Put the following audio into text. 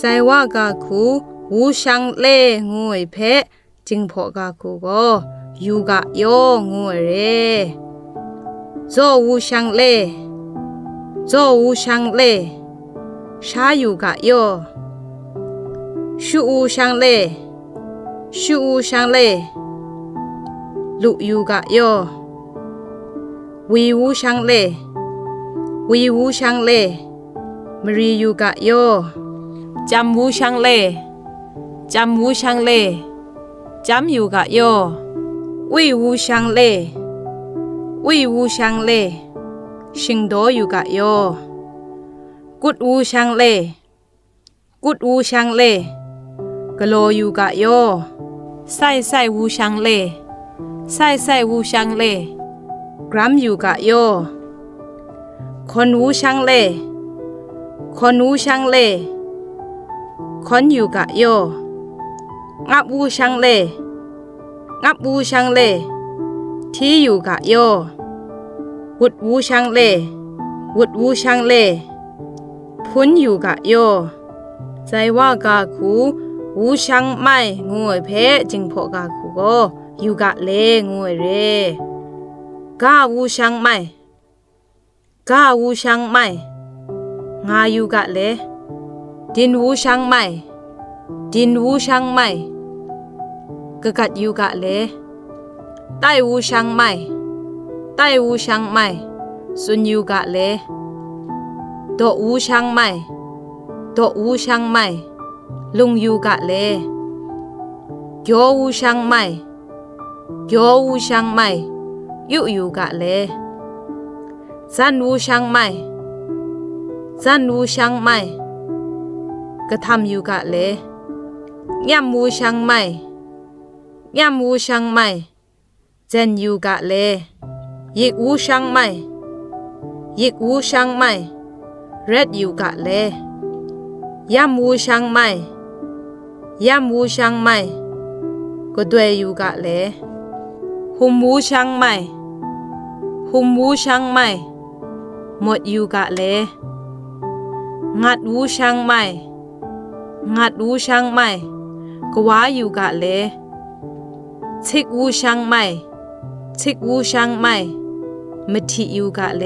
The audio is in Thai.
在哇个苦无相累我陪经破个苦个有个有我嘞，做无相累，做无相累，啥有个有，虚无相累，虚无相累，路有个有，为无相累，为无相累，没人有个有。จำวูชังเล่จำวูชังเล่จำอยู่กะโยวิวูชังเล่วิวูชังเล่ชิงโดอยู่กะโยกุดวูชังเล่กุดวูชังเล่กะโลอยู่กะโยไส้ไส้วูชังเล่ไส้ไส้วูชังเล่กรัมอยู่กะโยคนวูชังเล่คนวูชังเล่คนอยู่กะโยงับวูชังเล่งับวูชังเล่ที่อยู่กะโยวุดวูชังเล่วุดวูชังเล่พุนอยู่กะโยใจว่ากะคูวูชังไม่งวยเพจึงพอกะคูก็อยู่กะเลงวยเรกะวูชังไม่กะวูชังไม่งาอยู่กะเลดินวูชังไม่ดินวูชังไม่กะกัดอยู่กะเลใต้วูชังไม่ใต้วูชังไม่สุนอยู่กะเลโตวูชังไม่โตวูชังไม่ลุงอยู่กะเลโยวูชังไม่โยวูชังไม่อยู่กะเลซันวูชังไม่ซันวูชังไม่กระทำอยู่กะเลย่ำวูชังไม่ย่ำวูชังไม่เจนอยู่กะเลยิกวูชังไม่ยิกวูชังไม่เร็ดอยู่กะเลย่ำวูชังไม่ย่ำวูชังไม่ก็ด้วยอยู่กะเลหุมวูชังไม่หุมวูชังไม่หมดอยู่กะเลงัดวูชังไม่งัดวูชังไม่ก็ว่าอยู่กะเลทิกวูชังไม่ทิกวูชังไม่ไม่ที่อยู่กะเล